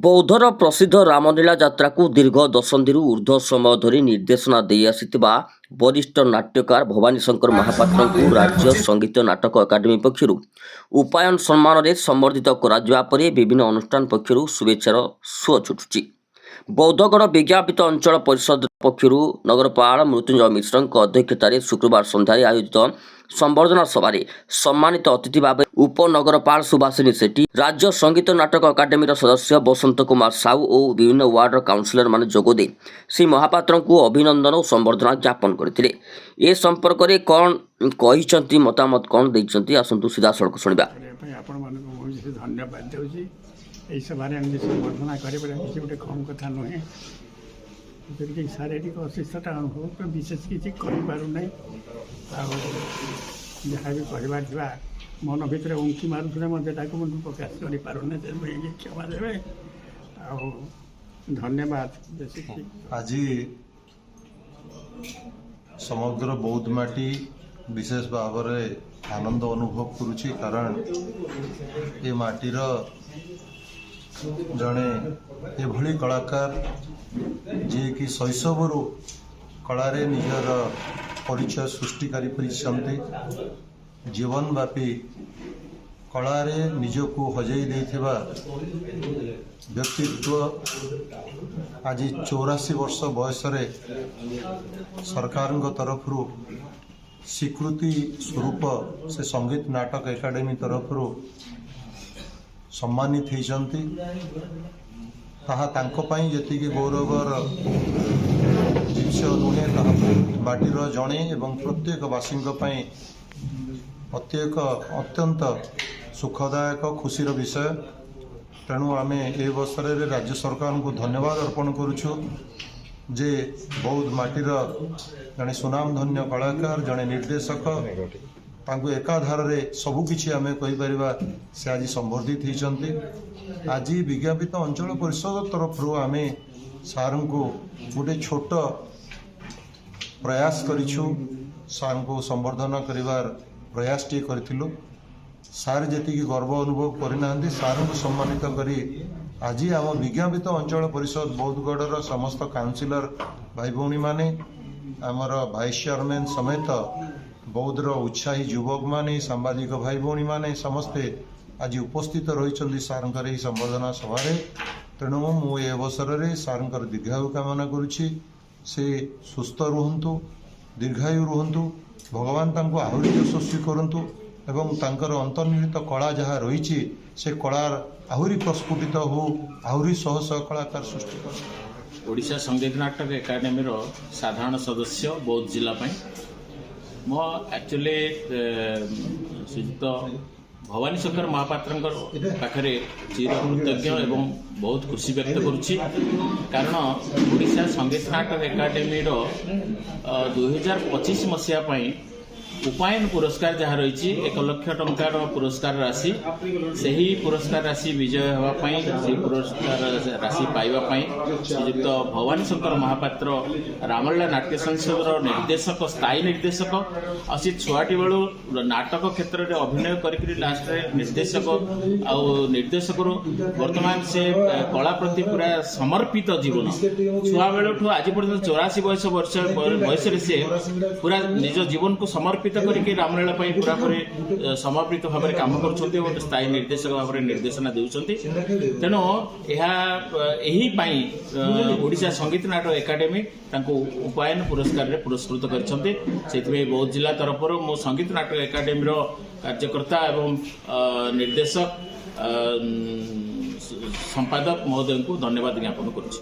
ବୌଦ୍ଧର ପ୍ରସିଦ୍ଧ ରାମଲୀଳା ଯାତ୍ରାକୁ ଦୀର୍ଘ ଦଶନ୍ଧିରୁ ଉର୍ଦ୍ଧ୍ୱ ସମୟ ଧରି ନିର୍ଦ୍ଦେଶନା ଦେଇ ଆସିଥିବା ବରିଷ୍ଠ ନାଟ୍ୟକାର ଭବାନୀ ଶଙ୍କର ମହାପାତ୍ରଙ୍କୁ ରାଜ୍ୟ ସଙ୍ଗୀତ ନାଟକ ଏକାଡେମୀ ପକ୍ଷରୁ ଉପାୟନ ସମ୍ମାନରେ ସମ୍ବର୍ଦ୍ଧିତ କରାଯିବା ପରେ ବିଭିନ୍ନ ଅନୁଷ୍ଠାନ ପକ୍ଷରୁ ଶୁଭେଚ୍ଛାର ସୁଅ ଛୁଟୁଛି। ବୌଦ୍ଧଗଡ଼ ବିଜ୍ଞାପିତ ଅଞ୍ଚଳ ପରିଷଦ ପକ୍ଷରୁ ନଗରପାଳ ମୃତ୍ୟୁଞ୍ଜୟ ମିଶ୍ରଙ୍କ ଅଧ୍ୟକ୍ଷତାରେ ଶୁକ୍ରବାର ସନ୍ଧ୍ୟାରେ ଆୟୋଜିତ ସମ୍ବର୍ଦ୍ଧନା ସଭାରେ ସମ୍ମାନିତ ଅତିଥି ଭାବେ ଉପନଗରପାଳ ସୁଭାଷିନୀ ସେଠୀ, ରାଜ୍ୟ ସଙ୍ଗୀତ ନାଟକ ଏକାଡେମୀର ସଦସ୍ୟ ବସନ୍ତ କୁମାର ସାହୁ ଓ ବିଭିନ୍ନ ୱାର୍ଡର କାଉନସିଲରମାନେ ଯୋଗଦେଇ ଶ୍ରୀ ମହାପାତ୍ରଙ୍କୁ ଅଭିନନ୍ଦନ ଓ ସମ୍ବର୍ଦ୍ଧନା ଜ୍ଞାପନ କରିଥିଲେ। ଏ ସମ୍ପର୍କରେ କ'ଣ କହିଛନ୍ତି, ମତାମତ କ'ଣ ଦେଇଛନ୍ତି, ଆସନ୍ତୁ ସିଧାସଳଖ ଶୁଣିବା। धन्यवाद दूसरी यही सभारे एमती संबर्धना करें किसी गोटे कम कथा नुहे कि शारीरिक अस्वस्थता अनुभव तो विशेष किसी करना जहाँ भी कहवा मन भर उंकी मारूला मुझे मुझे प्रकाश कर पारना क्षमा देवे धन्यवाद। आज समग्र बौद्ध माटी विशेष भाव में आनंद अनुभव करुच्ची कारण ये माटीर जड़े एभली कलाकार जी कि शैशवर कलार निजर परिचय सृष्टि कर जीवनव्यापी कलार निजको हजई देथिबा व्यक्तित्व आज 84 वर्ष बयस सरकार तरफ स्वीकृति स्वरूप से संगीत नाटक एकाडेमी तरफ सम्मानित होती जी गौरवर विषय नुहे बाटीर जड़े एवं प्रत्येक वासी अत्यंत सुखदायक खुशीर विषय। तेणु आम ए अवसर में राज्य सरकार को धन्यवाद अर्पण करुछु जे बौद्ध माटीर जड़े सुनामधन्य कलाकार जड़े निर्देशक तांको एकाधार रे सबुकिछि आम कहीपर से आज संबर्धित होती। आज विज्ञापित अंचल परिषद तरफ आम सार को गोटे छोट प्रयास करिछु सार को संबर्धना करिवार प्रयास टी करिथिलु। सार जेतिकी गर्व अनुभव करना सार को सम्मानित करी आज आम विज्ञापित अंचल परिषद बौद्धगढ़ समस्त काउंसिलर भाई भौणी माने आमर वाइस चेयरमैन समेत बौद्धर उत्साही युवक माने सांबादिक भाई भौणी माने समस्ते आज उपस्थित रही सारंकर यह संबर्धना सभारे। तेणु मुझे अवसर में सारंकर दीर्घायु कामना करुच्ची से सुस्थ रुहंतु दीर्घायु रुहंतु भगवान तांको आहुरी यशस्वी करंतु एवं तांकर अंतर्निहित कला जहाँ रही से कलार आहुरी प्रस्फुटित हो आहुरी शह शह कलाकार सृष्टि कर। ओडिशा संगीत नाटक एकाडेमी साधारण सदस्य बौद्ध जिला मो एक्चुअली श्रीजुक्त भवानी शंकर महापात्र पाखे चिरकृतज्ञ एवं बहुत खुशी व्यक्त करुच्ची कारण ओडिशा संगीत नाटक एकाडेमी 2025 मसीहा उपायन पुरस्कार जहाँ रही 1 लाख टंकार पुरस्कार राशि से ही पुरस्कार राशि विजय होगापाई से पुरस्कार राशि पाइबापाई श्रीजुक्त भवानी शंकर महापात्र रामलीला नाट्य संसद निर्देशक स्थायी निर्देशक असी छुआटी बेलू नाटक क्षेत्र में अभिनय कर लास्ट निर्देशक निर्देशक वर्तमान से कला प्रति पूरा समर्पित जीवन छुआ बेलू आज पर्यटन 84 बयस से पूरा निज जीवन को समर्पित करके रामलीला पूरा पूरी समर्पित भाव में काम कर स्थायी निर्देशक भाव में निर्देशना देउछंती। तेणु ओडिशा संगीत नाटक एकाडेमी तांको उपायन पुरस्कार रे पुरस्कृत करछंती। सेथिबे बौद्ध जिला तरफ मो संगीत नाटक एकाडेमी कार्यकर्ता एवं निर्देशक संपादक महोदय को धन्यवाद ज्ञापन करुछि।